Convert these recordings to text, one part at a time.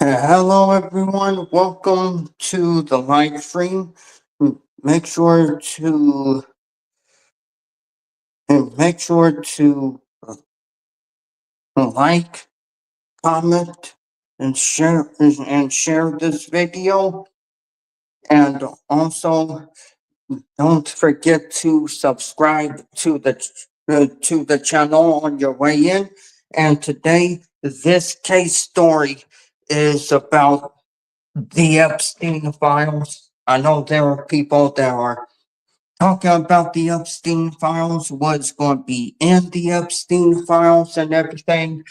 Hello, everyone. Welcome to the live stream. Make sure to make sure to like, comment, and share this video. And also, don't forget to subscribe to the channel on your way in. And today, this case story is about the Epstein files. I know there are people that are talking about the Epstein files, what's going to be in the Epstein files and everything.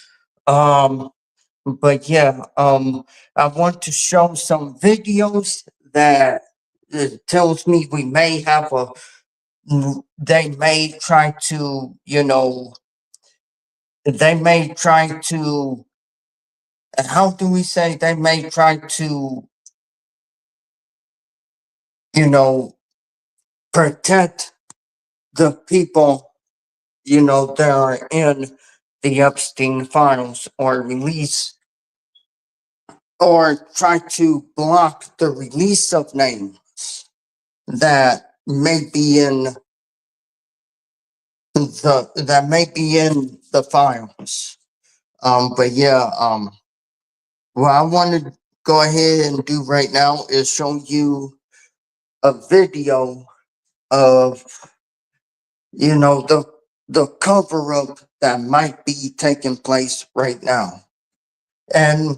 Um, but yeah, I want to show some videos that tells me we may have they may try to, they may try to, how do we say, they may try to, you know, protect the people, that are in the Epstein files or release or try to block the release of names that may be in the files. But yeah, what I want to go ahead and do right now is show you a video of the cover up that might be taking place right now. And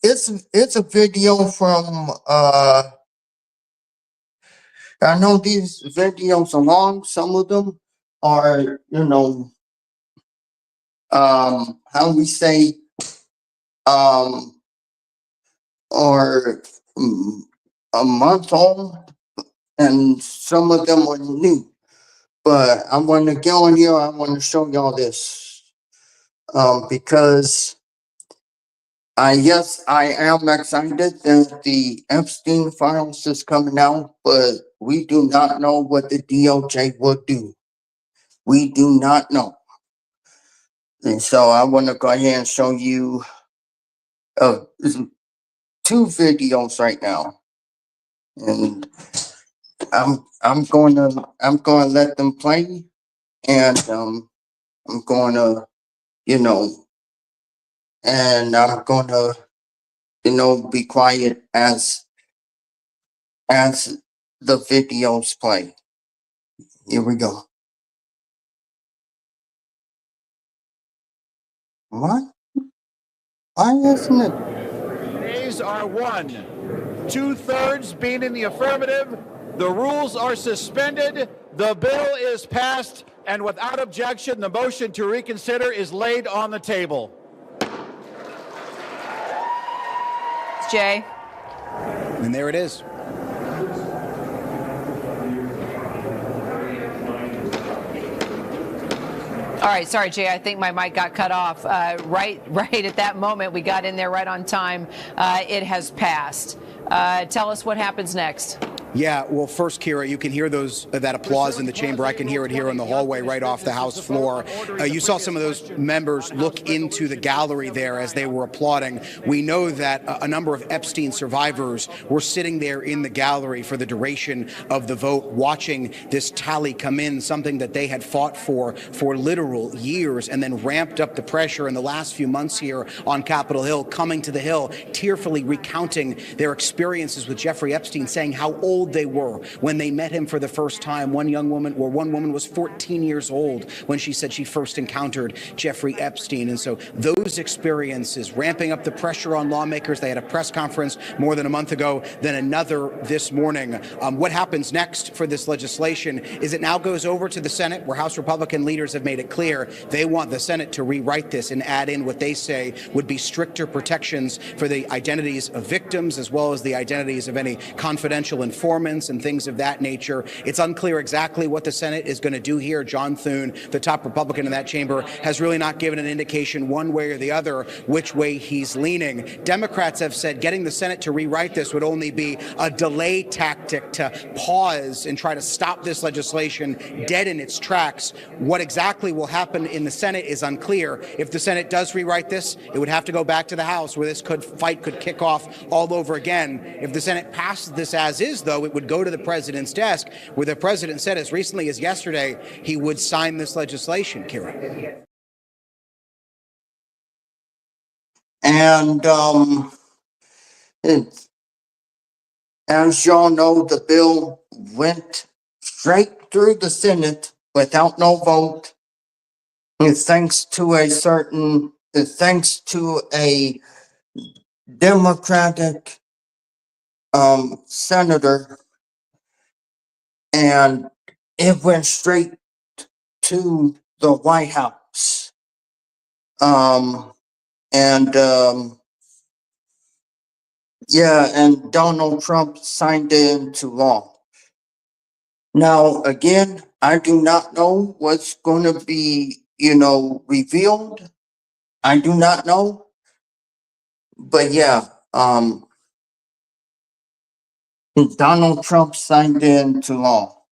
it's a video from I know these videos are long, some of them are, how we say or a month old, and some of them are new. But I want to go on here, I want to show y'all this. Because yes, I am excited that the Epstein files is coming out, but we do not know what the DOJ will do. We do not know. And so I want to go ahead and show you uh, two videos right now. And I'm going to let them play, and I'm going to, and I'm going to, be quiet as the videos play. Here we go. What? Why isn't it? Days are 1, 2/3 being in the affirmative. The rules are suspended. The bill is passed, and without objection, the motion to reconsider is laid on the table. Jay. And there it is. All right, sorry, Jay. I think my mic got cut off. Right at that moment, we got in there right on time. It has passed. Tell us what happens next. Yeah, well, first, Kira, you can hear that applause in the chamber. I can hear it here in the hallway right off the House floor. You saw some of those members look into the gallery there as they were applauding. We know that a number of Epstein survivors were sitting there in the gallery for the duration of the vote, watching this tally come in, something that they had fought for literal years, and then ramped up the pressure in the last few months here on Capitol Hill, coming to the Hill, tearfully recounting their experiences with Jeffrey Epstein, saying how old they were when they met him for the first time. One woman was 14 years old when she said she first encountered Jeffrey Epstein. And so those experiences, ramping up the pressure on lawmakers. They had a press conference more than a month ago, then another this morning. What happens next for this legislation is it now goes over to the Senate, where House Republican leaders have made it clear they want the Senate to rewrite this and add in what they say would be stricter protections for the identities of victims, as well as the identities of any confidential informants performance and things of that nature. It's unclear exactly what the Senate is going to do here. John Thune, the top Republican in that chamber, has really not given an indication one way or the other which way he's leaning. Democrats have said getting the Senate to rewrite this would only be a delay tactic to pause and try to stop this legislation dead in its tracks. What exactly will happen in the Senate is unclear. If the Senate does rewrite this, it would have to go back to the House, where this fight could kick off all over again. If the Senate passes this as is, though, it would go to the president's desk, where the president said as recently as yesterday he would sign this legislation, Kira. And as y'all know, the bill went straight through the Senate without no vote. And thanks to a Democratic senator, and it went straight to the White House. And Donald Trump signed it into law. Now, again, I do not know what's going to be, revealed. I do not know. But yeah, Donald Trump signed it into law.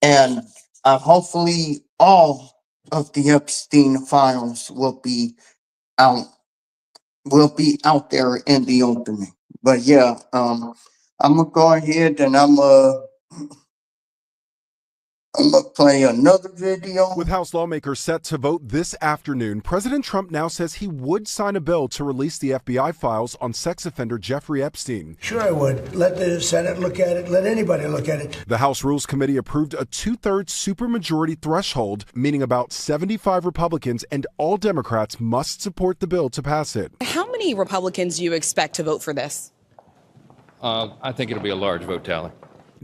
And hopefully all of the Epstein files will be out there in the opening. But yeah, I'm gonna go ahead and I'm gonna play another video. With House lawmakers set to vote this afternoon, President Trump now says he would sign a bill to release the FBI files on sex offender Jeffrey Epstein. Sure, I would. Let the Senate look at it. Let anybody look at it. The House Rules Committee approved a 2/3 supermajority threshold, meaning about 75 Republicans and all Democrats must support the bill to pass it. How many Republicans do you expect to vote for this? I think it'll be a large vote tally.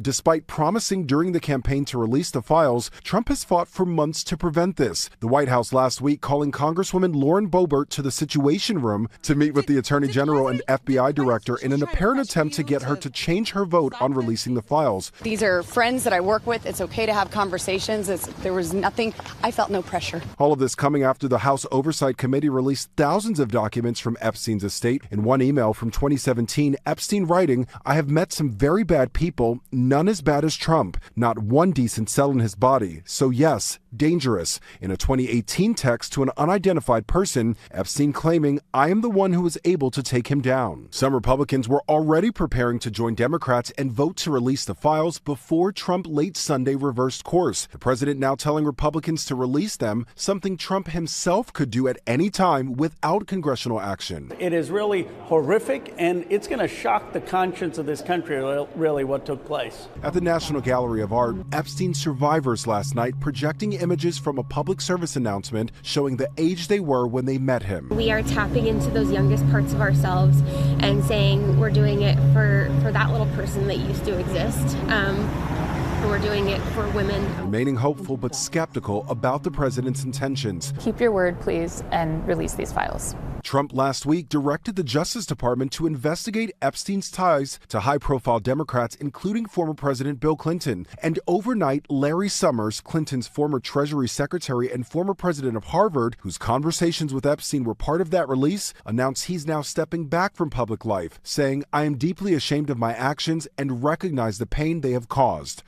Despite promising during the campaign to release the files, Trump has fought for months to prevent this. The White House last week calling Congresswoman Lauren Boebert to the Situation Room to meet with the Attorney General and FBI Director in an apparent attempt to get her to change her vote on releasing the files. These are friends that I work with. It's okay to have conversations. There was nothing. I felt no pressure. All of this coming after the House Oversight Committee released thousands of documents from Epstein's estate. In one email from 2017, Epstein writing, "I have met some very bad people, none as bad as Trump, not one decent cell in his body. So yes, dangerous." In a 2018 text to an unidentified person, Epstein claiming, "I am the one who was able to take him down." Some Republicans were already preparing to join Democrats and vote to release the files before Trump late Sunday reversed course. The president now telling Republicans to release them, something Trump himself could do at any time without congressional action. It is really horrific, and it's going to shock the conscience of this country, really, what took place. At the National Gallery of Art, Epstein survivors last night projecting images from a public service announcement showing the age they were when they met him. We are tapping into those youngest parts of ourselves and saying we're doing it for that little person that used to exist. And we're doing it for women. Remaining hopeful but skeptical about the president's intentions. Keep your word, please, and release these files. Trump last week directed the Justice Department to investigate Epstein's ties to high-profile Democrats, including former President Bill Clinton. And overnight, Larry Summers, Clinton's former Treasury Secretary and former president of Harvard, whose conversations with Epstein were part of that release, announced he's now stepping back from public life, saying, "I am deeply ashamed of my actions and recognize the pain they have caused."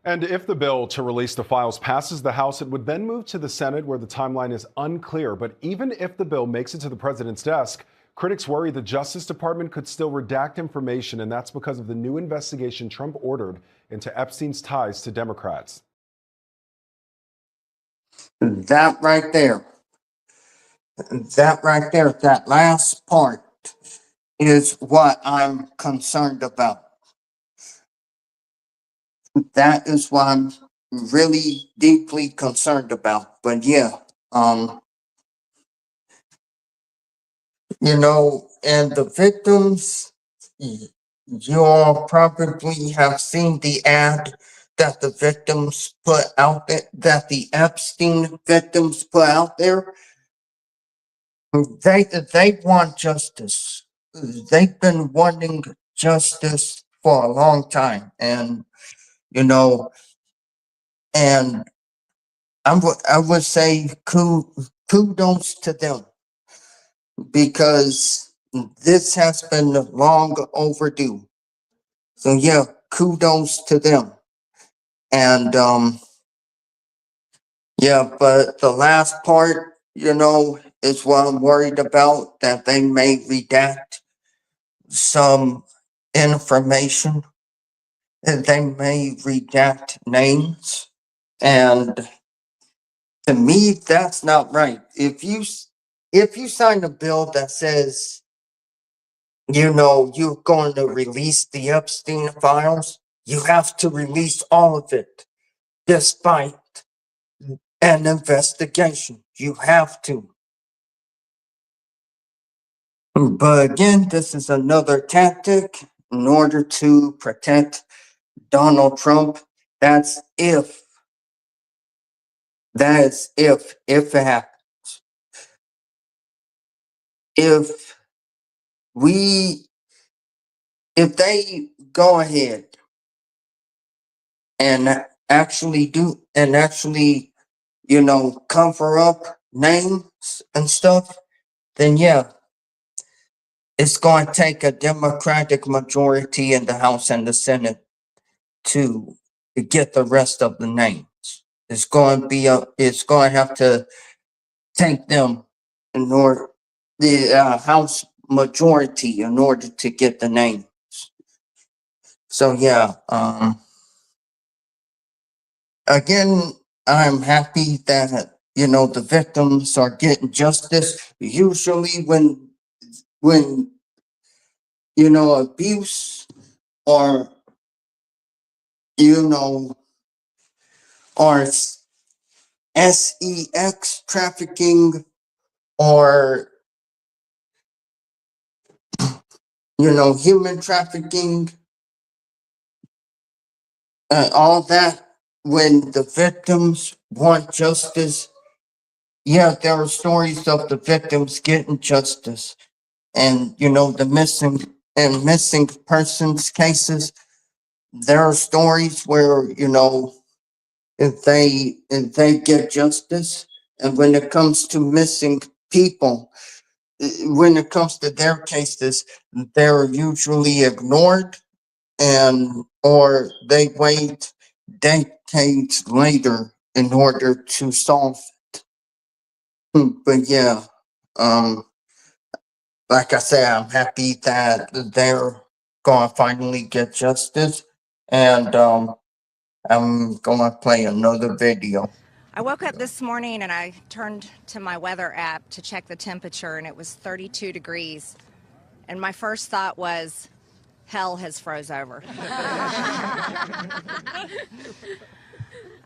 And if the bill to release the files passes the House, it would then move to the Senate, where the timeline is unclear. But even if the bill makes it to the president's desk, critics worry the Justice Department could still redact information, and that's because of the new investigation Trump ordered into Epstein's ties to Democrats. That right there, that last part is what I'm concerned about. That is what I'm really deeply concerned about. But yeah, and the victims, you all probably have seen the ad that the victims put out there, that the Epstein victims put out there. They want justice. They've been wanting justice for a long time. And, you know, and I would say kudos to them, because this has been long overdue. So yeah, kudos to them. And yeah, but the last part, you know, is what I'm worried about, that they may redact some information, and they may redact names. And to me, that's not right. If you sign a bill that says, you know, you're going to release the Epstein files, you have to release all of it, despite an investigation. You have to. But again, this is another tactic in order to protect Donald Trump. That is if it happens. If they go ahead and actually you know, cover up names and stuff, then yeah, it's going to take a Democratic majority in the House and the Senate to get the rest of the names. It's going to have to take them in order, the House majority in order to get the names. So yeah, again, I'm happy that, you know, the victims are getting justice. Usually when you know, abuse or, you know, or sex trafficking, or, you know, human trafficking, all that, when the victims want justice, yeah, there are stories of the victims getting justice. And, you know, the missing persons cases, there are stories where, you know, if they get justice. And when it comes to missing people, when it comes to their cases, they're usually ignored, and or they wait decades later in order to solve it. But yeah, like I said, I'm happy that they're gonna finally get justice, and I'm gonna play another video. I woke up this morning and I turned to my weather app to check the temperature, and it was 32 degrees. And my first thought was, hell has froze over.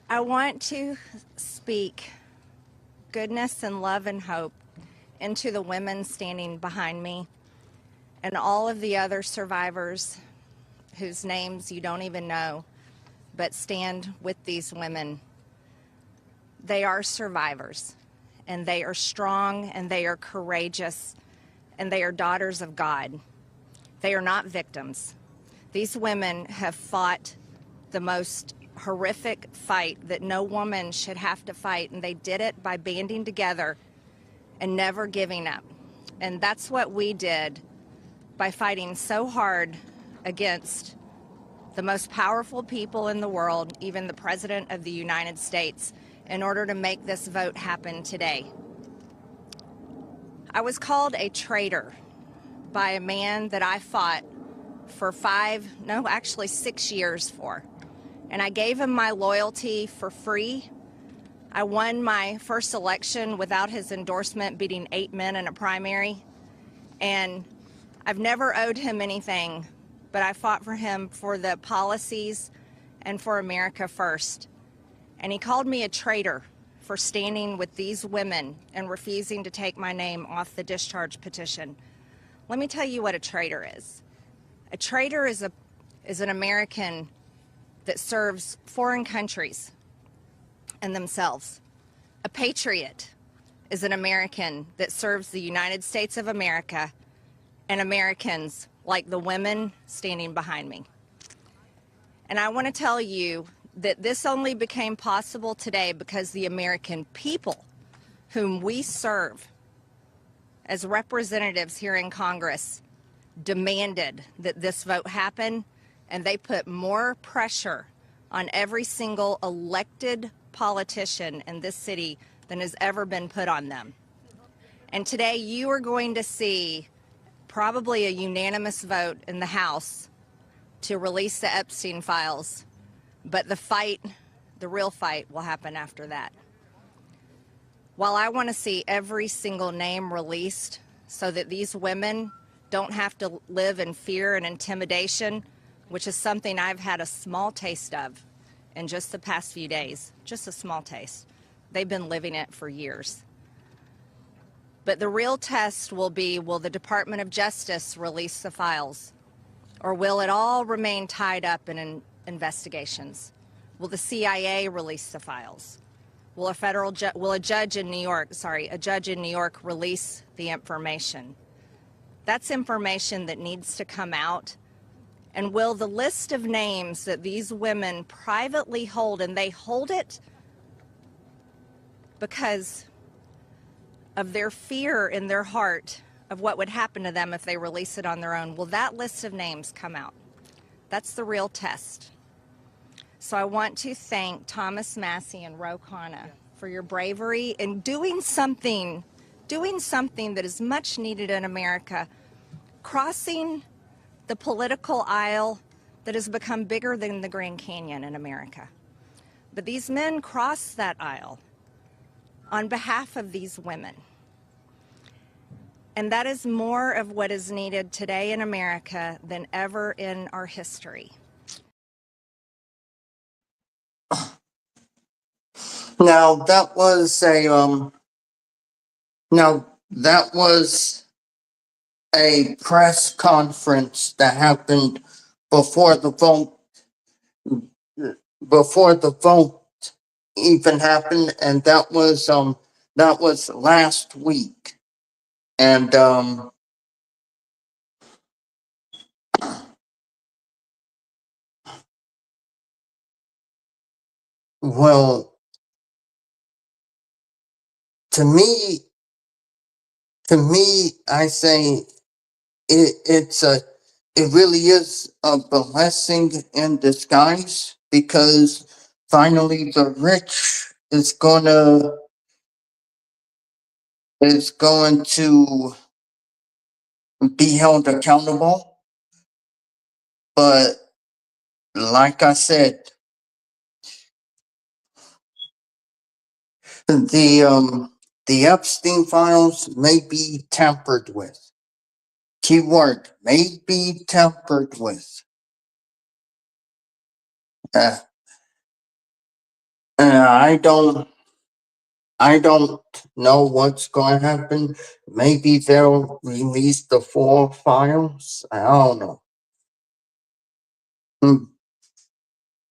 I want to speak goodness and love and hope into the women standing behind me and all of the other survivors whose names you don't even know, but stand with these women. They are survivors, and they are strong, and they are courageous, and they are daughters of God. They are not victims. These women have fought the most horrific fight that no woman should have to fight, and they did it by banding together and never giving up. And that's what we did by fighting so hard against the most powerful people in the world, even the President of the United States, in order to make this vote happen today. I was called a traitor by a man that I fought for 6 years for. And I gave him my loyalty for free. I won my first election without his endorsement, beating 8 men in a primary. And I've never owed him anything, but I fought for him for the policies and for America first. And he called me a traitor for standing with these women and refusing to take my name off the discharge petition. Let me tell you what a traitor is. A traitor is an American that serves foreign countries and themselves. A patriot is an American that serves the United States of America and Americans like the women standing behind me. And I want to tell you that this only became possible today because the American people, whom we serve as representatives here in Congress, demanded that this vote happen, and they put more pressure on every single elected politician in this city than has ever been put on them. And today you are going to see probably a unanimous vote in the House to release the Epstein files, but the fight, the real fight, will happen after that. While I want to see every single name released so that these women don't have to live in fear and intimidation, which is something I've had a small taste of in just the past few days, just a small taste. They've been living it for years. But the real test will be, will the Department of Justice release the files? Or will it all remain tied up in investigations? Will the CIA release the files? Will a judge in New York release the information? That's information that needs to come out. And will the list of names that these women privately hold, and they hold it because of their fear in their heart of what would happen to them if they release it on their own, will that list of names come out? That's the real test. So I want to thank Thomas Massie and Ro Khanna for your bravery in doing something that is much needed in America, crossing the political aisle that has become bigger than the Grand Canyon in America. But these men crossed that aisle on behalf of these women. And that is more of what is needed today in America than ever in our history. Now that was a press conference that happened before the vote even happened, and that was last week. And well, to me, I say it really is a blessing in disguise, because finally the rich is going to be held accountable. But like I said, the Epstein files may be tampered with. Keyword, may be tampered with. I don't know what's going to happen. Maybe they'll release the full files. I don't know.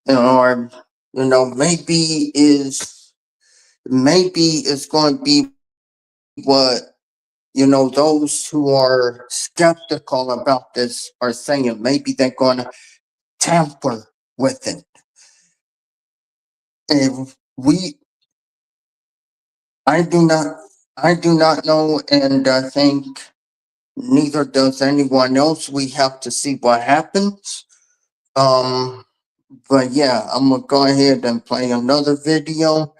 Or, maybe it's going to be what, those who are skeptical about this are saying. Maybe they're going to tamper with it. I do not know, and I think neither does anyone else. We have to see what happens. But yeah, I'm gonna go ahead and play another video,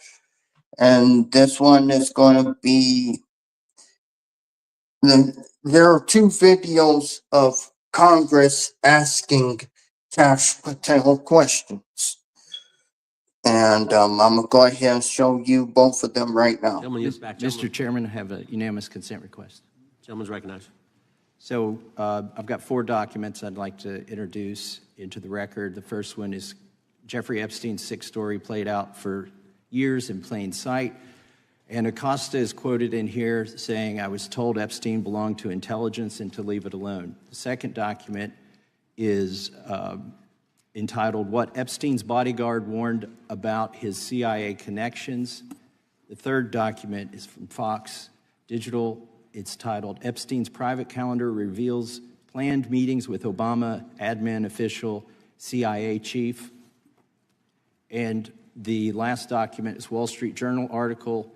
and this one is going to be there are two videos of Congress asking Kash Patel questions. And I'm going to go ahead and show you both of them right now. Mr. Chairman, I have a unanimous consent request. Gentleman's recognized. So I've got 4 documents I'd like to introduce into the record. The first one is Jeffrey Epstein's sick story played out for years in plain sight. And Acosta is quoted in here saying, "I was told Epstein belonged to intelligence and to leave it alone." The second document is entitled, "What Epstein's Bodyguard Warned About His CIA Connections." The third document is from Fox Digital. It's titled, "Epstein's Private Calendar Reveals Planned Meetings with Obama Admin Official CIA chief. And the last document is Wall Street Journal article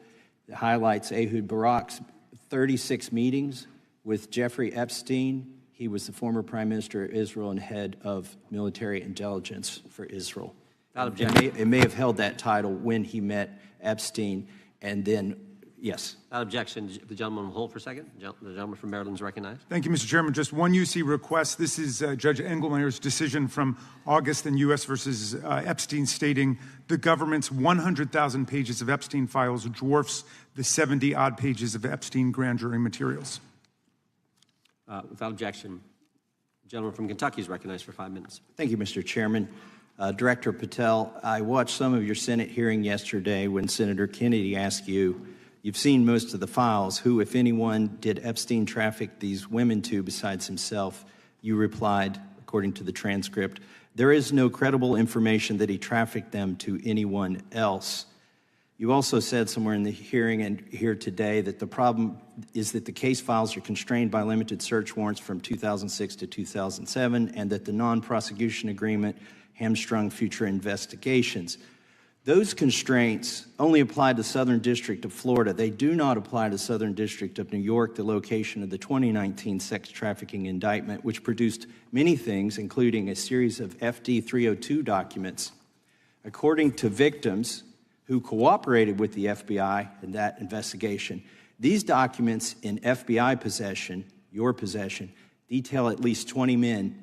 that highlights Ehud Barak's 36 meetings with Jeffrey Epstein. He was the former prime minister of Israel and head of military intelligence for Israel. It may have held that title when he met Epstein, and then, yes. Without objection, the gentleman will hold for a second. The gentleman from Maryland is recognized. Thank you, Mr. Chairman. Just one UC request. This is Judge Engelmeyer's decision from August in U.S. versus Epstein, stating the government's 100,000 pages of Epstein files dwarfs the 70-odd pages of Epstein grand jury materials. Without objection, the gentleman from Kentucky is recognized for 5 minutes. Thank you, Mr. Chairman. Director Patel, I watched some of your Senate hearing yesterday when Senator Kennedy asked you, you've seen most of the files, who, if anyone, did Epstein traffic these women to besides himself? You replied, according to the transcript, there is no credible information that he trafficked them to anyone else. You also said somewhere in the hearing and here today that the problem is that the case files are constrained by limited search warrants from 2006 to 2007 and that the non-prosecution agreement hamstrung future investigations. Those constraints only apply to the Southern District of Florida. They do not apply to the Southern District of New York, the location of the 2019 sex trafficking indictment, which produced many things, including a series of FD 302 documents. According to victims who cooperated with the FBI in that investigation, these documents in FBI possession, your possession, detail at least 20 men,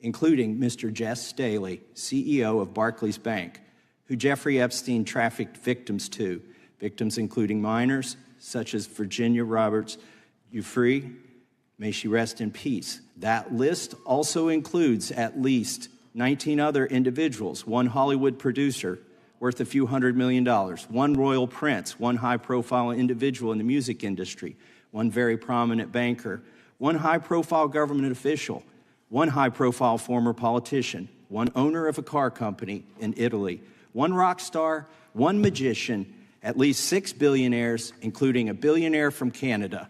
including Mr. Jess Staley, CEO of Barclays Bank, who Jeffrey Epstein trafficked victims to, victims including minors such as Virginia Roberts Giuffre, may she rest in peace. That list also includes at least 19 other individuals, one Hollywood producer worth a few $100 million, one royal prince, one high-profile individual in the music industry, one very prominent banker, one high-profile government official, one high-profile former politician, one owner of a car company in Italy, one rock star, one magician, at least 6 billionaires, including a billionaire from Canada.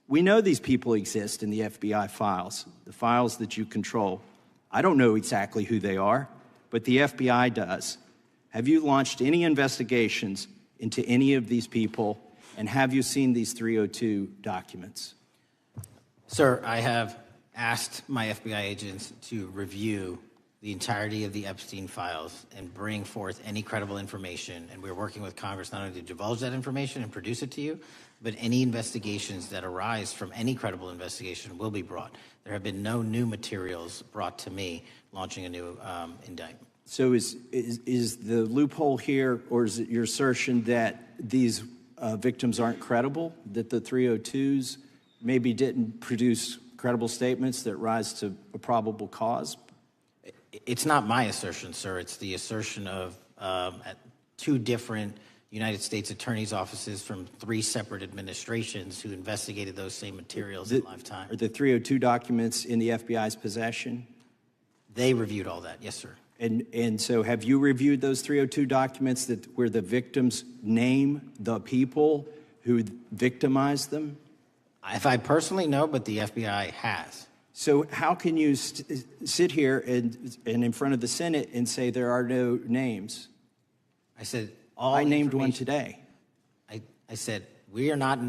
We know these people exist in the FBI files, the files that you control. I don't know exactly who they are, but the FBI does. Have you launched any investigations into any of these people, and have you seen these 302 documents? Sir, I have asked my FBI agents to review the entirety of the Epstein files and bring forth any credible information, and we're working with Congress not only to divulge that information and produce it to you, but any investigations that arise from any credible investigation will be brought. There have been no new materials brought to me launching a new indictment. So is the loophole here, or is it your assertion that these victims aren't credible, that the 302s maybe didn't produce credible statements that rise to a probable cause? It's not my assertion, sir. It's the assertion of 2 different United States attorneys' offices from 3 separate administrations who investigated those same materials in lifetime. Are the 302 documents in the FBI's possession? They reviewed all that, yes, sir. And so have you reviewed those 302 documents where the victims name the people who victimized them? If I personally know, but the FBI has. So how can you sit here and in front of the Senate and say there are no names? I said I named one today. I said we are not in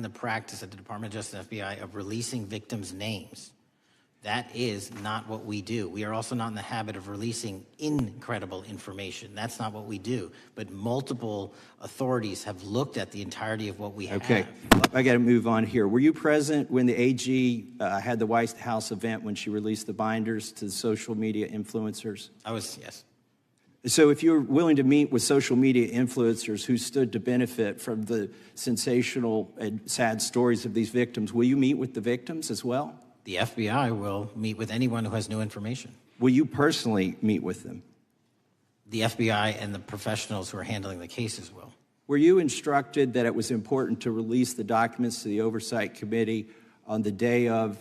the practice at the Department of Justice and FBI of releasing victims' names. That is not what we do. We are also not in the habit of releasing incredible information. That's not what we do. But multiple authorities have looked at the entirety of what we have. Okay, I got to move on here. Were you present when the AG had the White House event when she released the binders to the social media influencers? I was, yes. So if you're willing to meet with social media influencers who stood to benefit from the sensational and sad stories of these victims, will you meet with the victims as well? The FBI will meet with anyone who has new information. Will you personally meet with them? The FBI and the professionals who are handling the cases will. Were you instructed that it was important to release the documents to the Oversight Committee on the day of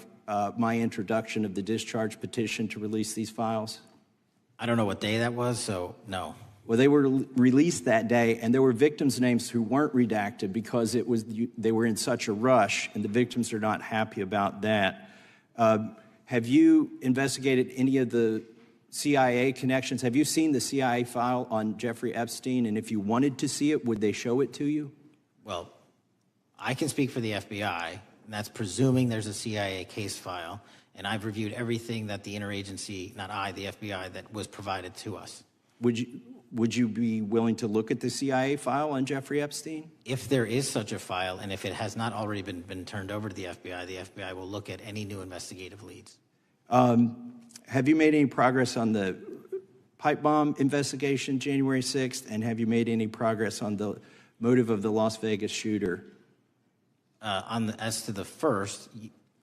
my introduction of the discharge petition to release these files? I don't know what day that was, so no. Well, they were released that day, and there were victims' names who weren't redacted because they were in such a rush, and the victims are not happy about that. Have you investigated any of the CIA connections. Have you seen the CIA file on Jeffrey Epstein? And if you wanted to see it, would they show it to you? Well, I can speak for the FBI, and that's presuming there's a CIA case file. And I've reviewed everything that the interagency, not I, the FBI, that was provided to us. Would you be willing to look at the CIA file on Jeffrey Epstein? If there is such a file, and if it has not already been turned over to the FBI will look at any new investigative leads. Have you made any progress on the pipe bomb investigation January 6th? And have you made any progress on the motive of the Las Vegas shooter? As to the first,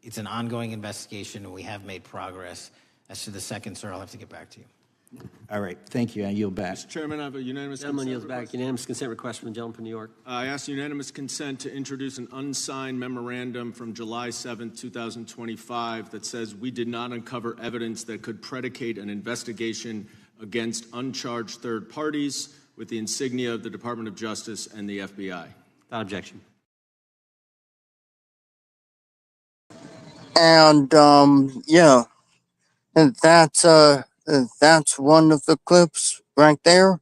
it's an ongoing investigation, and we have made progress. As to the second, sir, I'll have to get back to you. All right. Thank you. I yield back. Mr. Chairman, I have a unanimous Gentleman consent yields request. back. Unanimous consent request from the gentleman from New York. I ask unanimous consent to introduce an unsigned memorandum from July 7th, 2025 that says we did not uncover evidence that could predicate an investigation against uncharged third parties with the insignia of the Department of Justice and the FBI. Without objection. And yeah, and that's one of the clips right there.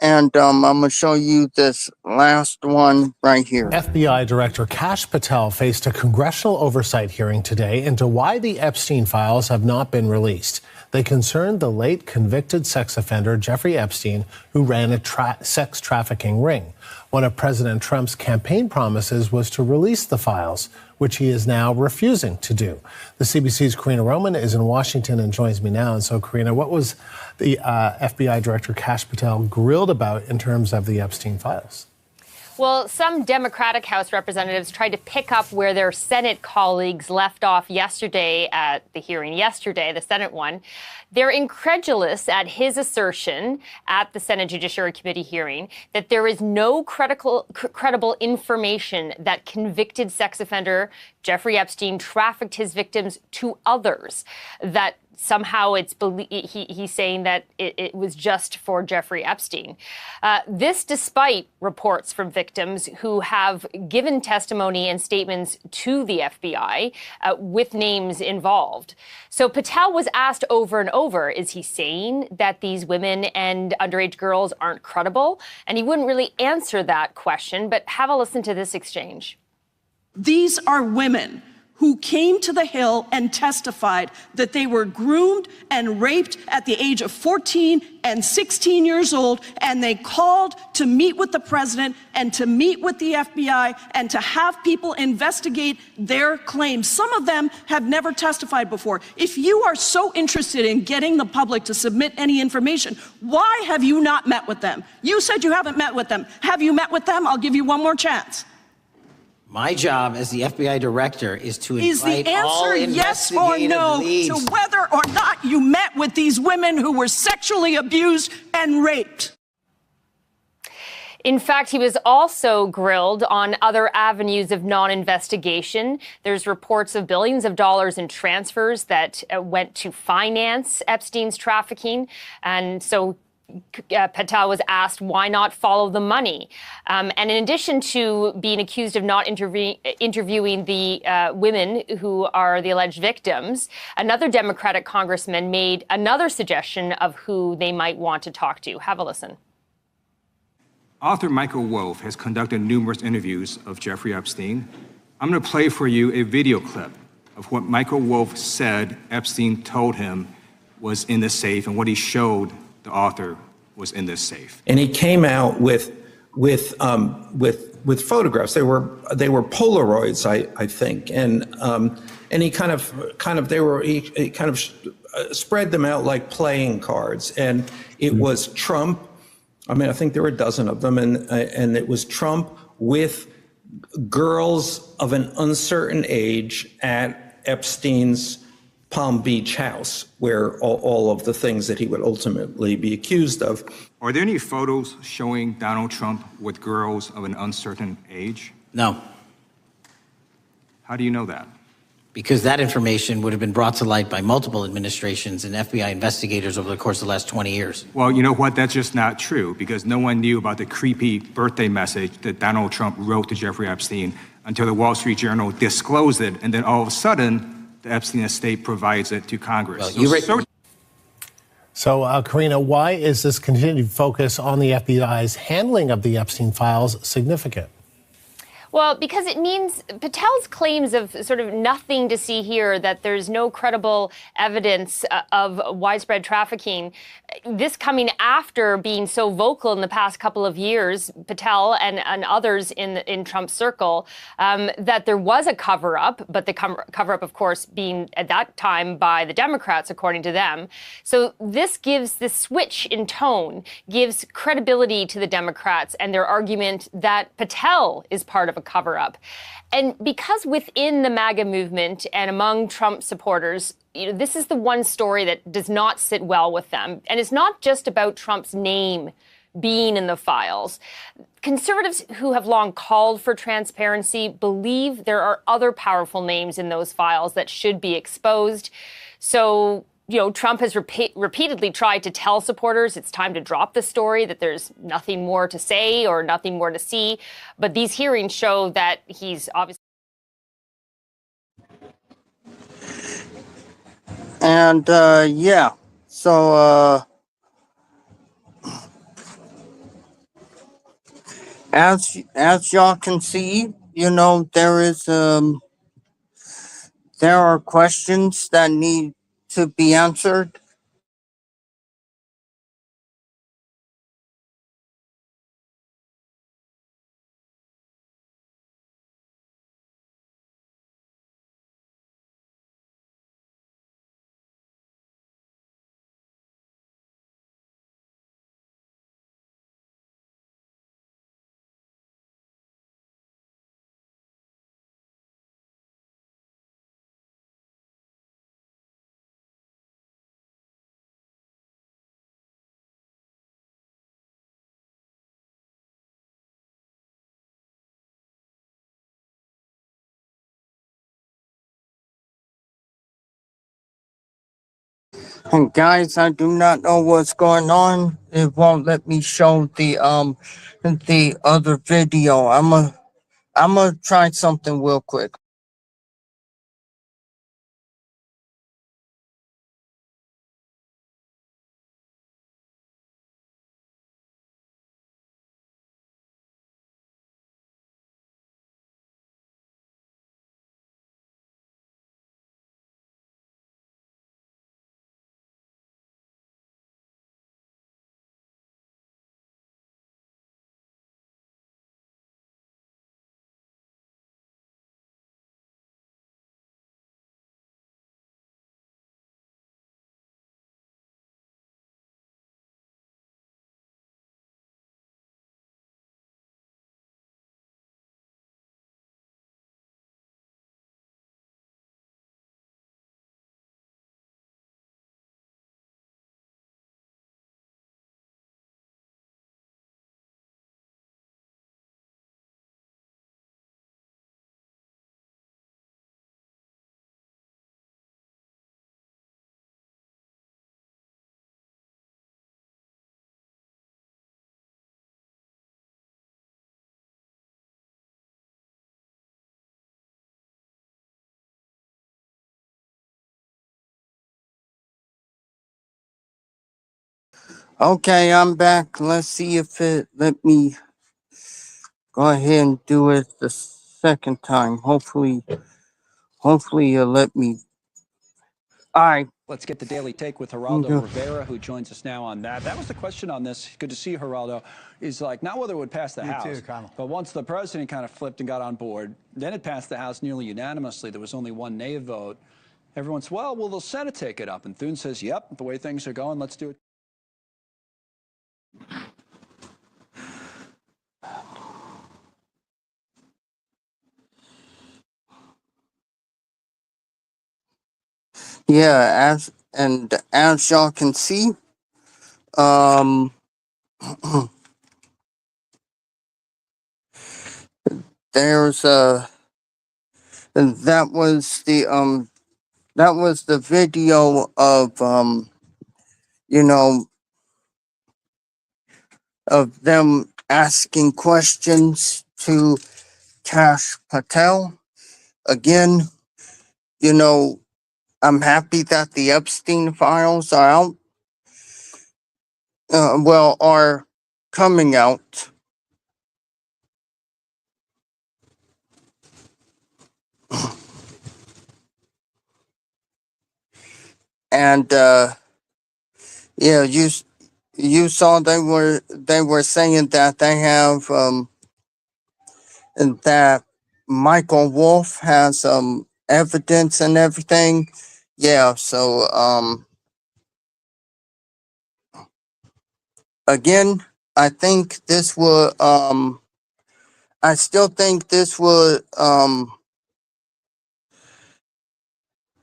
And I'm gonna show you this last one right here. FBI Director Kash Patel faced a congressional oversight hearing today into why the Epstein files have not been released. They concerned the late convicted sex offender Jeffrey Epstein, who ran a sex trafficking ring. One of President Trump's campaign promises was to release the files, which he is now refusing to do. The CBC's Karina Roman is in Washington and joins me now. And so, Karina, what was the FBI Director Kash Patel grilled about in terms of the Epstein files? Well, some Democratic House representatives tried to pick up where their Senate colleagues left off yesterday at the hearing yesterday, the Senate one. They're incredulous at his assertion at the Senate Judiciary Committee hearing that there is no credible information that convicted sex offender Jeffrey Epstein trafficked his victims to others, that somehow he's saying that it was just for Jeffrey Epstein. This despite reports from victims who have given testimony and statements to the FBI with names involved. So Patel was asked over and over, is he saying that these women and underage girls aren't credible? And he wouldn't really answer that question, but have a listen to this exchange. These are women who came to the Hill and testified that they were groomed and raped at the age of 14 and 16 years old, and they called to meet with the president and to meet with the FBI and to have people investigate their claims. Some of them have never testified before. If you are so interested in getting the public to submit any information, why have you not met with them? You said you haven't met with them. Have you met with them? I'll give you one more chance. My job as the FBI director is to invite Is the all answer yes or investigative no leads. to whether or not you met with these women who were sexually abused and raped? In fact, he was also grilled on other avenues of non-investigation. There's reports of billions of dollars in transfers that went to finance Epstein's trafficking. And so Patel was asked why not follow the money. And in addition to being accused of not interviewing the women who are the alleged victims, another Democratic congressman made another suggestion of who they might want to talk to. Have a listen. Author Michael Wolff has conducted numerous interviews of Jeffrey Epstein. I'm going to play for you a video clip of what Michael Wolff said Epstein told him was in the safe and what he showed the author was in this safe. And he came out with photographs. They were Polaroids, I think, and he kind of spread them out like playing cards, and it was Trump. I mean, I think there were a dozen of them, and it was Trump with girls of an uncertain age at Epstein's Palm Beach house, where all of the things that he would ultimately be accused of. Are there any photos showing Donald Trump with girls of an uncertain age? No. How do you know that? Because that information would have been brought to light by multiple administrations and FBI investigators over the course of the last 20 years. Well, you know what? That's just not true, because no one knew about the creepy birthday message that Donald Trump wrote to Jeffrey Epstein until the Wall Street Journal disclosed it, and then all of a sudden, the Epstein estate provides it to Congress. Well, So, Karina, why is this continued focus on the FBI's handling of the Epstein files significant? Well, because it means Patel's claims of sort of nothing to see here, that there's no credible evidence of widespread trafficking, this coming after being so vocal in the past couple of years, Patel and others in Trump's circle, that there was a cover-up, but the cover-up, of course, being at that time by the Democrats, according to them. So this switch in tone gives credibility to the Democrats and their argument that Patel is part of a cover-up. And because within the MAGA movement and among Trump supporters, this is the one story that does not sit well with them. And it's not just about Trump's name being in the files. Conservatives who have long called for transparency believe there are other powerful names in those files that should be exposed. So Trump has repeatedly tried to tell supporters it's time to drop the story, that there's nothing more to say or nothing more to see. But these hearings show that he's obviously. And so as y'all can see, there are questions that need to be answered. And guys, I do not know what's going on. It won't let me show the other video. I'm gonna try something real quick. Okay, I'm back. Let's see if it let me go ahead and do it the second time. Hopefully you'll let me. All right. Let's get the Daily Take with Geraldo Rivera, who joins us now on that. That was the question on this. Good to see you, Geraldo. Is like not whether it would pass the House, but once the president kind of flipped and got on board, then it passed the House nearly unanimously. There was only one nay vote. Everyone's, well, will the Senate take it up? And Thune says, yep, the way things are going, let's do it. Yeah, as y'all can see, there's that was the video of of them asking questions to Kash Patel. Again, I'm happy that the Epstein files are out. are coming out. And yeah, you saw they were saying that they have and that Michael Wolff has evidence and everything. Yeah, so again, I think this would I still think this would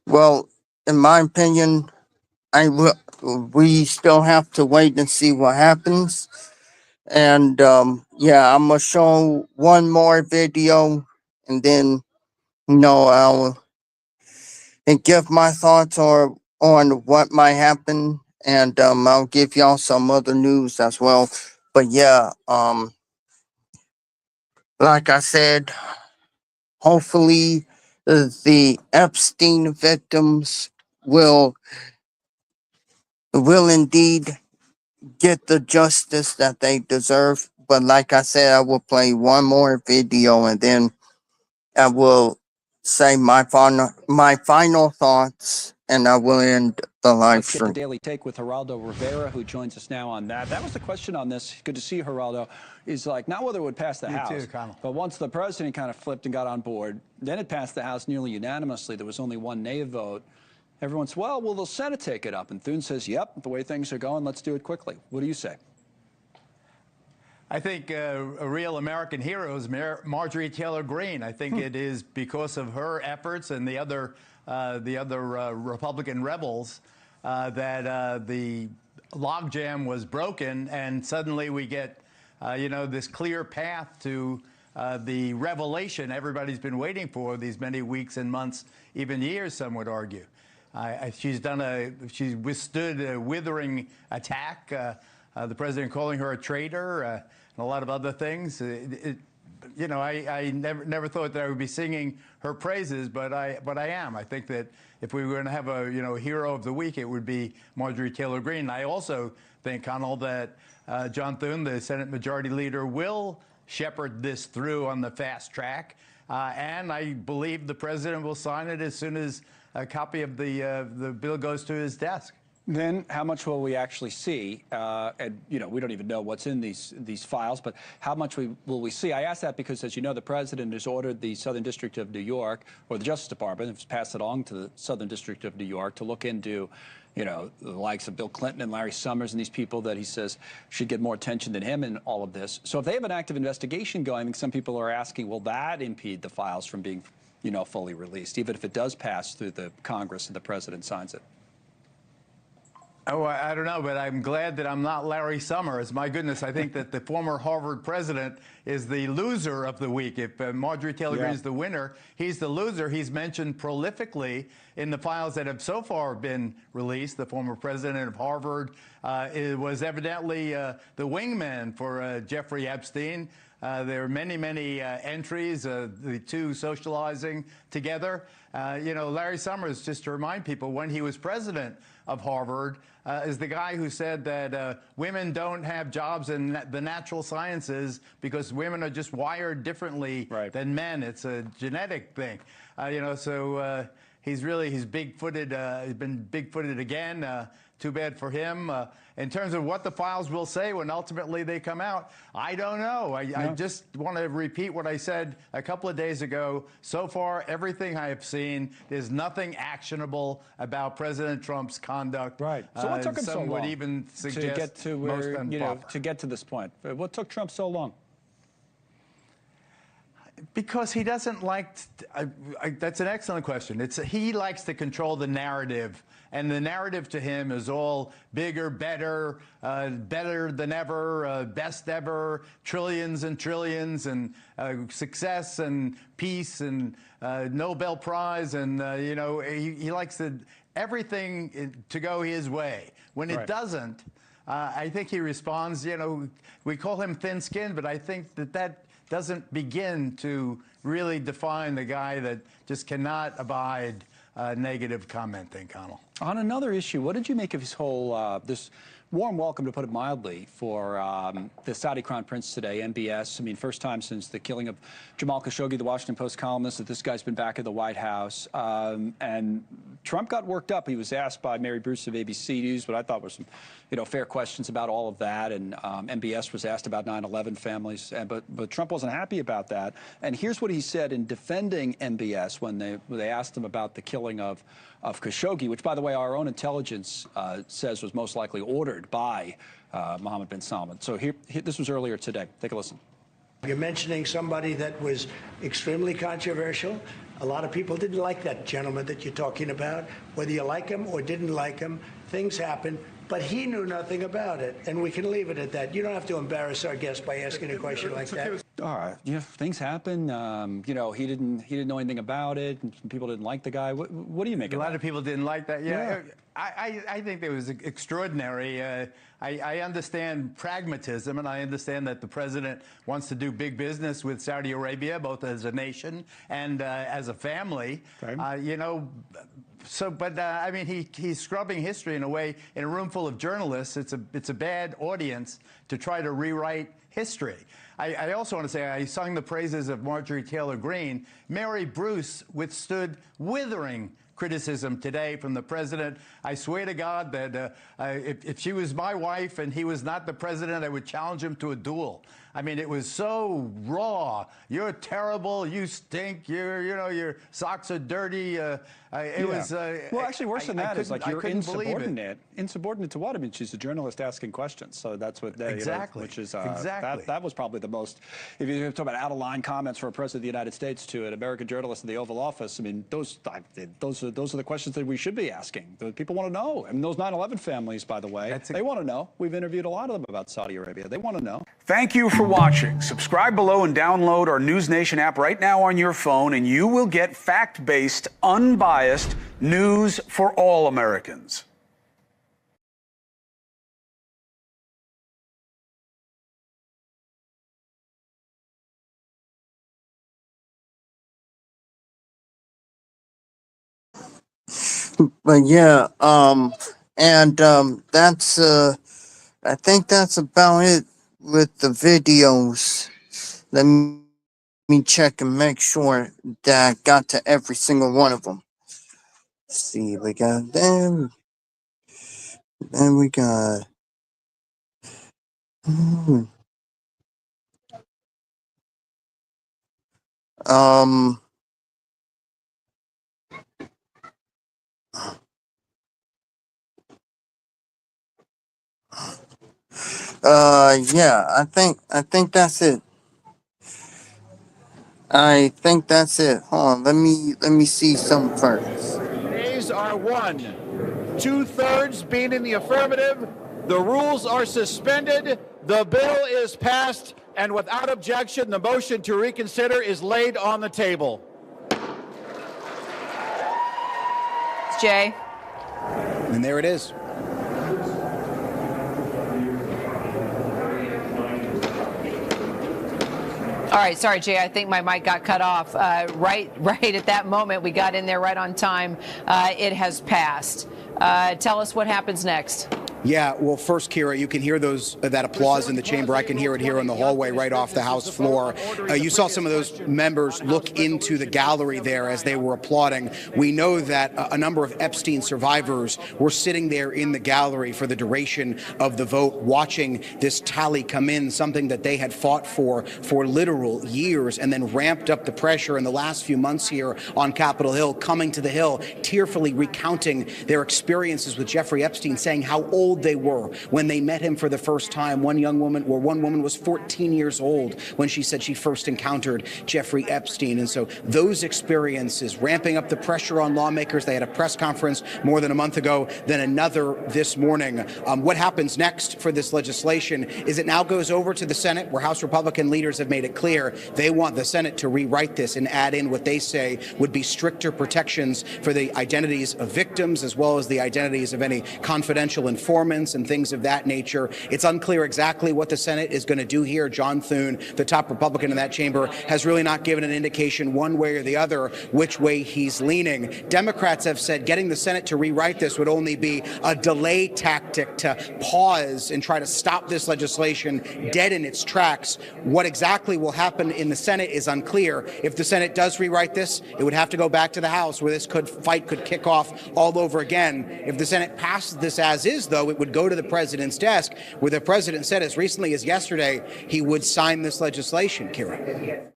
well, in my opinion, we still have to wait and see what happens. And yeah, I'm gonna show one more video and then I'll give my thoughts on what might happen, and I'll give y'all some other news as well. But yeah, like I said, hopefully the Epstein victims will indeed get the justice that they deserve. But like I said, I will play one more video and then I will say my final thoughts, and I will end the live Let's get the stream. Daily Take with Geraldo Rivera, who joins us now on that. That was the question on this. Good to see you, Geraldo. Is like not whether it would pass the House, too, Connell. but once the president kind of flipped and got on board, then it passed the House nearly unanimously. There was only one nay vote. Everyone's, well, will the Senate take it up? And Thune says, yep, the way things are going, let's do it quickly. What do you say? I think a real American hero is Marjorie Taylor Greene. I think it is because of her efforts and the other Republican rebels that the logjam was broken, and suddenly we get this clear path to the revelation everybody's been waiting for these many weeks and months, even years, some would argue. She's withstood a withering attack. The president calling her a traitor, and a lot of other things. I never thought that I would be singing her praises, but I am. I think that if we were going to have a hero of the week, it would be Marjorie Taylor Greene. I also think, Connell, that John Thune, the Senate Majority Leader, will shepherd this through on the fast track, and I believe the president will sign it as soon as a copy of the bill goes to his desk. Then how much will we actually see? And, we don't even know what's in these files, but how much will we see? I ask that because, as you know, the president has ordered the Southern District of New York, or the Justice Department, has passed it on to the Southern District of New York to look into, the likes of Bill Clinton and Larry Summers and these people that he says should get more attention than him in all of this. So if they have an active investigation going, I think some people are asking, will that impede the files from being, fully released, even if it does pass through the Congress and the president signs it? Oh, I don't know, but I'm glad that I'm not Larry Summers. My goodness, I think that the former Harvard president is the loser of the week. If Marjorie Taylor Greene is the winner, he's the loser. He's mentioned prolifically in the files that have so far been released. The former president of Harvard was evidently the wingman for Jeffrey Epstein. There are many, many entries, the two socializing together. Larry Summers, just to remind people, when he was president of Harvard, is the guy who said that women don't have jobs in the natural sciences because women are just wired differently than men. It's a genetic thing. So he's big-footed. He's been big-footed again. Too bad for him. In terms of what the files will say when ultimately they come out, I don't know. I just want to repeat what I said a couple of days ago. So far, everything I have seen, there's nothing actionable about President Trump's conduct. Right. So what took him so long would even suggest to get to where, to get to this point? What took Trump so long? Because he doesn't like. That's an excellent question. He likes to control the narrative, and the narrative to him is all bigger, better, better than ever, best ever, trillions and trillions, and success and peace and Nobel Prize, and he likes everything to go his way. When it doesn't, I think he responds. We call him thin-skinned, but I think that doesn't begin to really define the guy that just cannot abide negative commenting, Connell. On another issue, what did you make of his whole, warm welcome, to put it mildly, for the Saudi Crown Prince today, MBS. I mean, first time since the killing of Jamal Khashoggi, the Washington Post columnist, that this guy's been back at the White House. And Trump got worked up. He was asked by Mary Bruce of ABC News, but I thought were some, fair questions about all of that. And MBS was asked about 9/11 families, but Trump wasn't happy about that. And here's what he said in defending MBS when they asked him about the killing of Khashoggi, which, by the way, our own intelligence says was most likely ordered by Mohammed bin Salman. So this was earlier today. Take a listen. You're mentioning somebody that was extremely controversial. A lot of people didn't like that gentleman that you're talking about. Whether you like him or didn't like him, things happen. But he knew nothing about it, and we can leave it at that. You don't have to embarrass our guest by asking a question like that. All right, things happen. He didn't know anything about it. And people didn't like the guy. What do you make of that? A lot of people didn't like that. Yeah. I think it was extraordinary. I understand pragmatism, and I understand that the president wants to do big business with Saudi Arabia, both as a nation and as a family. Okay. I mean, he's scrubbing history in a way. In a room full of journalists, it's a bad audience to try to rewrite history. I also want to say I sung the praises of Marjorie Taylor Greene. Mary Bruce withstood withering criticism today from the president. I swear to God that if she was my wife and he was not the president, I would challenge him to a duel. I mean, it was so raw. You're terrible. You stink. Your socks are dirty. It was. Well, actually, worse than that is like you're insubordinate. Insubordinate to what? I mean, she's a journalist asking questions. So that's what they. Exactly. Which is exactly. That was probably the most. If you talk about out of line comments for a president of the United States to an American journalist in the Oval Office, I mean, those are the questions that we should be asking. The people want to know. I mean, those 9/11 families, by the way, they want to know. We've interviewed a lot of them about Saudi Arabia. They want to know. Thank you for watching. Subscribe below and download our News Nation app right now on your phone, and you will get fact-based, unbiased news for all Americans. But yeah, that's I think that's about it with the videos. Let me check and make sure that I got to every single one of them. Let's see, we got them. Then we got yeah, I think that's it. I think that's it. Hold on, let me see some first. Nays are 1, 2/3 being in the affirmative. The rules are suspended. The bill is passed, and without objection, the motion to reconsider is laid on the table. Jay. And there it is. All right, sorry, Jay, I think my mic got cut off. Right at that moment, we got in there right on time. It has passed. Tell us what happens next. Yeah, well, first, Kira, you can hear that applause in the chamber. I can hear it here in the hallway right off the House floor. You saw some of those members look into the gallery there as they were applauding. We know that a number of Epstein survivors were sitting there in the gallery for the duration of the vote, watching this tally come in, something that they had fought for literal years, and then ramped up the pressure in the last few months here on Capitol Hill, coming to the Hill, tearfully recounting their experiences with Jeffrey Epstein, saying how old they were when they met him for the first time. One woman was 14 years old when she said she first encountered Jeffrey Epstein. And so those experiences, ramping up the pressure on lawmakers. They had a press conference more than a month ago, then another this morning. What happens next for this legislation is it now goes over to the Senate, where House Republican leaders have made it clear they want the Senate to rewrite this and add in what they say would be stricter protections for the identities of victims, as well as the identities of any confidential informants informants and things of that nature. It's unclear exactly what the Senate is going to do here. John Thune, the top Republican in that chamber, has really not given an indication one way or the other which way he's leaning. Democrats have said getting the Senate to rewrite this would only be a delay tactic to pause and try to stop this legislation dead in its tracks. What exactly will happen in the Senate is unclear. If the Senate does rewrite this, it would have to go back to the House, where this fight could kick off all over again. If the Senate passes this as is, though, it would go to the president's desk, where the president said as recently as yesterday he would sign this legislation. Kira.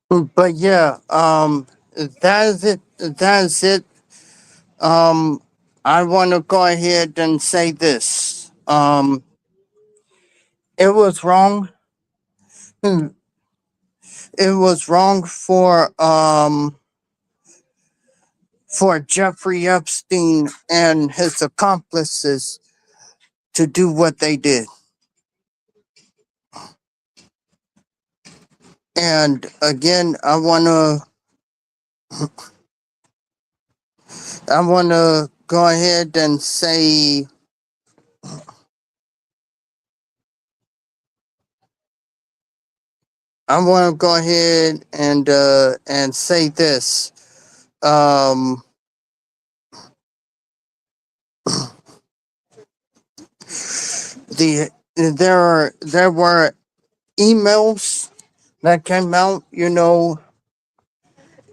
But yeah, that is it. That is it. I want to go ahead and say this. It was wrong. It was wrong for Jeffrey Epstein and his accomplices to do what they did. And again, I wanna go ahead and say say this. There were emails that came out,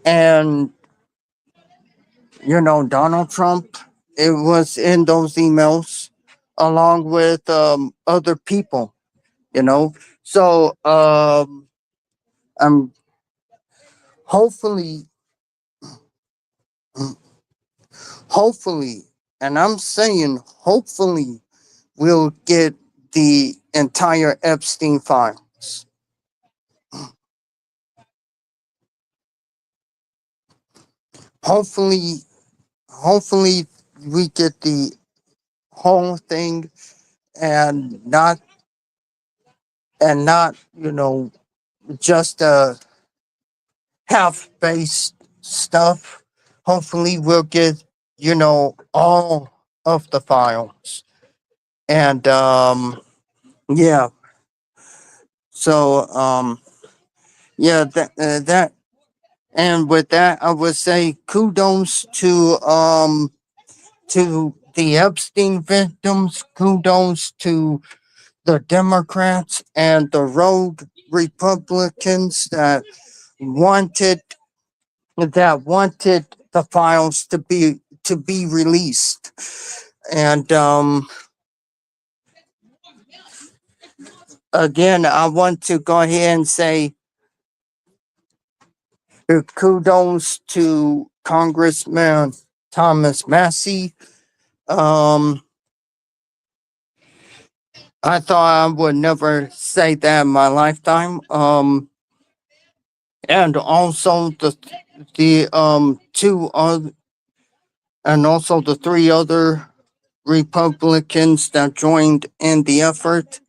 and Donald Trump, it was in those emails along with other people, so I'm hopefully, and I'm saying hopefully, we'll get the entire Epstein files. Hopefully we get the whole thing and not just half-based stuff. Hopefully we'll get all of the files. And yeah. So yeah, that and with that, I would say kudos to the Epstein victims, kudos to the Democrats and the rogue Republicans that wanted the files to be released. And again, I want to go ahead and say kudos to Congressman Thomas Massie. I thought I would never say that in my lifetime. And also the three other Republicans that joined in the effort.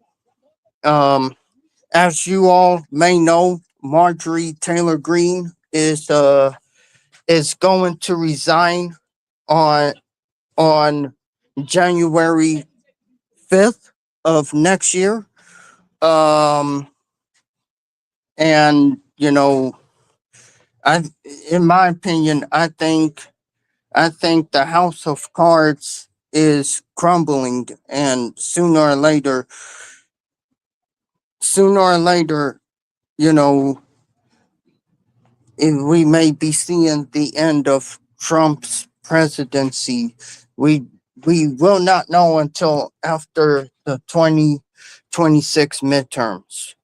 As you all may know, Marjorie Taylor Greene is going to resign on January 5th of next year. And in my opinion, I think the House of Cards is crumbling, and sooner or later, we may be seeing the end of Trump's presidency. We will not know until after the 2026 midterms.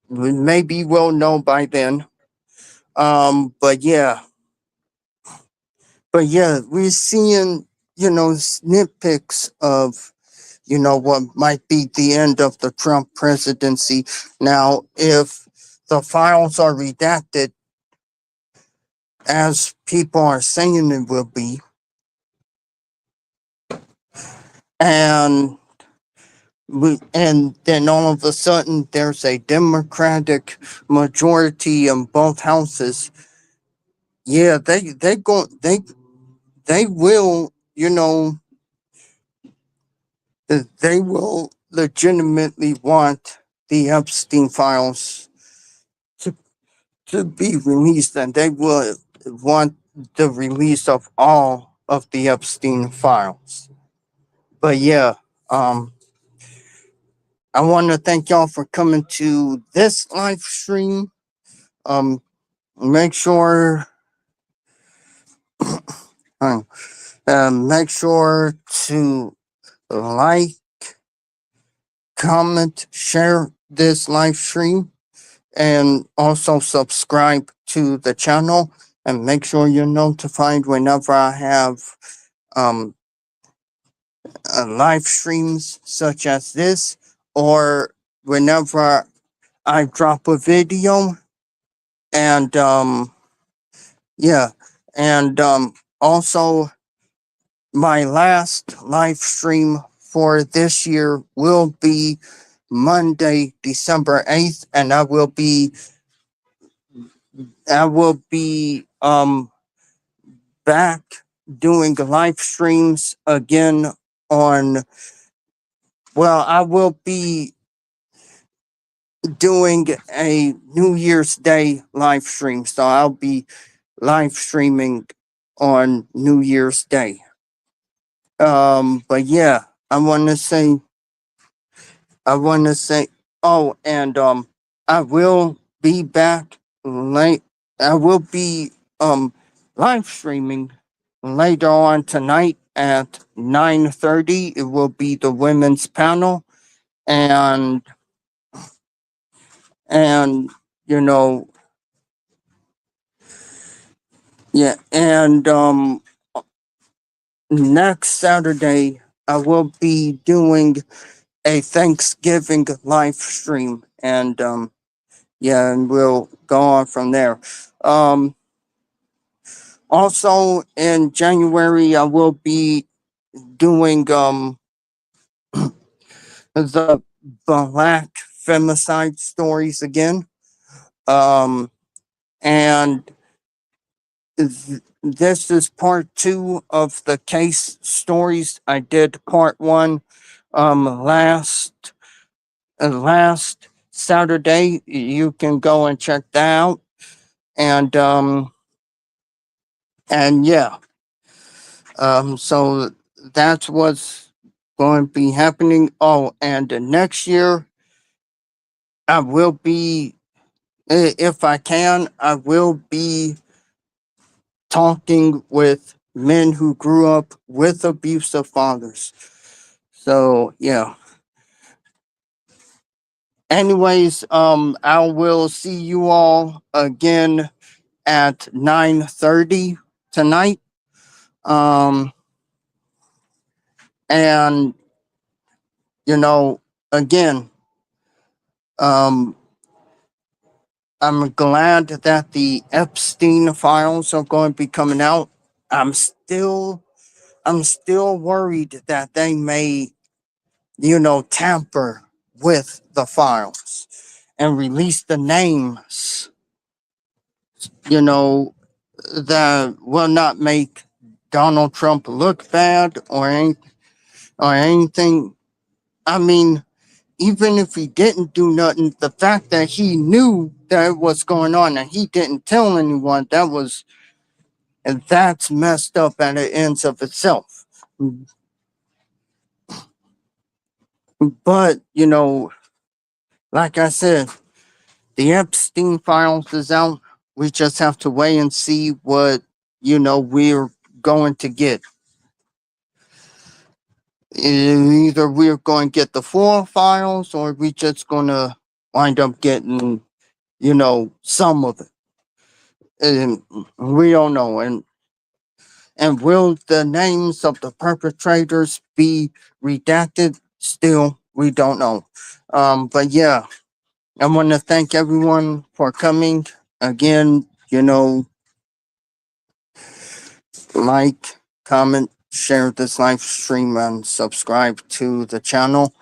Maybe we'll know by then. But yeah, we're seeing, snippets of, what might be the end of the Trump presidency. Now, if the files are redacted, as people are saying it will be, and then all of a sudden there's a Democratic majority in both houses, yeah, they will, they will legitimately want the Epstein files to to be released, and they will want the release of all of the Epstein files. But yeah, I want to thank y'all for coming to this live stream. Make sure, make sure to like, comment, share this live stream, and also subscribe to the channel. And make sure you're notified whenever I have live streams such as this, or whenever I drop a video. And yeah, and also my last live stream for this year will be Monday, December 8th, and I will be back doing live streams again on, well, I will be doing a New Year's Day live stream. So I'll be live streaming on New Year's Day. But yeah, I want to say, oh, and I will be back late. I will be live streaming later on tonight at 9:30. It will be the women's panel, and you know, yeah, and next Saturday I will be doing a Thanksgiving live stream, and yeah, and we'll go on from there. Also in January I will be doing the Black femicide stories again. And this is part 2 of the case stories. I did part 1 last Saturday. You can go and check that out. And yeah. So that's what's going to be happening. Oh, and next year I will be, if I can, I will be talking with men who grew up with abusive fathers. So yeah. Anyways, I will see you all again at 9:30 tonight. And again, I'm glad that the Epstein files are going to be coming out. I'm still worried that they may, tamper with the files and release the names, that will not make Donald Trump look bad or anything. I mean, even if he didn't do nothing, the fact that he knew that was going on and he didn't tell anyone, that's messed up at the ends of itself. But, like I said, the Epstein files is out. We just have to wait and see what, we're going to get. Either we're going to get the full files or we're just going to wind up getting, some of it. And we don't know. And will the names of the perpetrators be redacted? Still, we don't know. But yeah, I want to thank everyone for coming. Again, like, comment, share this live stream, and subscribe to the channel.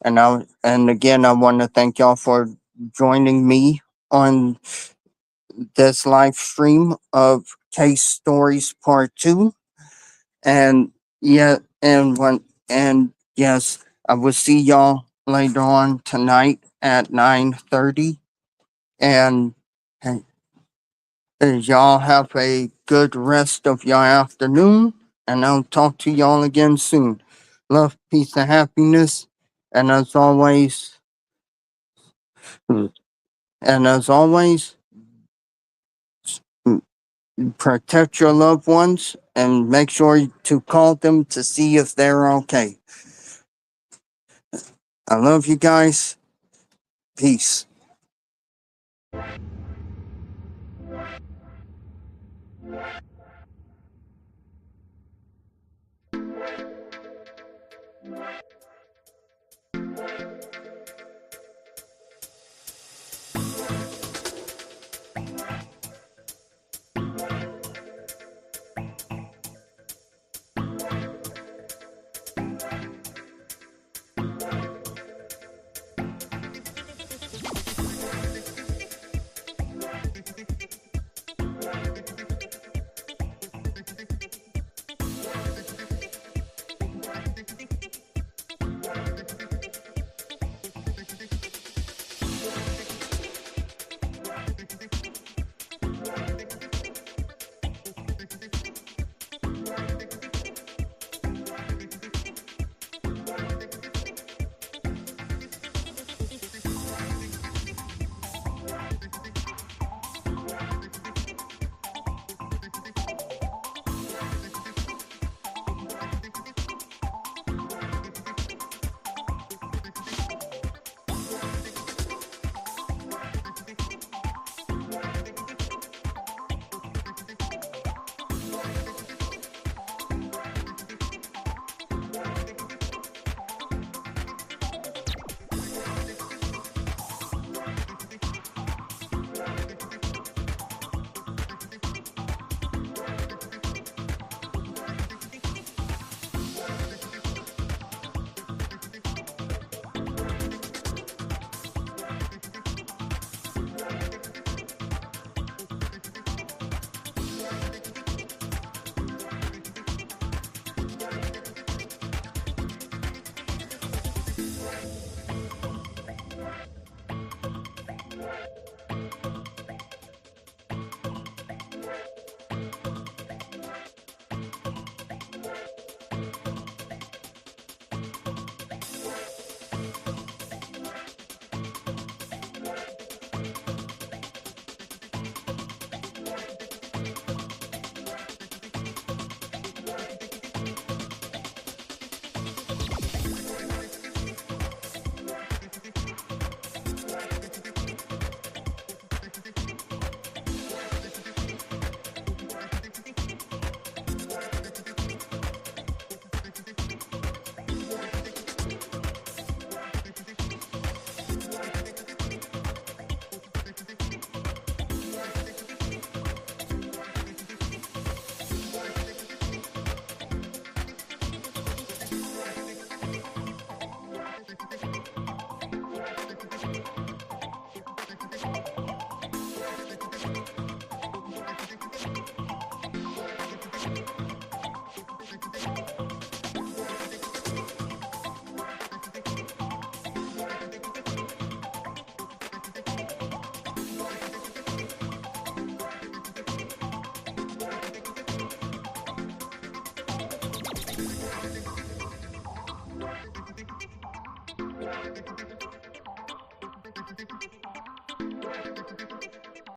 And again, I want to thank y'all for joining me on this live stream of Case Stories Part 2. And yes, I will see y'all later on tonight at 9:30. And y'all have a good rest of your afternoon. And I'll talk to y'all again soon. Love, peace, and happiness. And as always, protect your loved ones and make sure to call them to see if they're okay. I love you guys. Peace.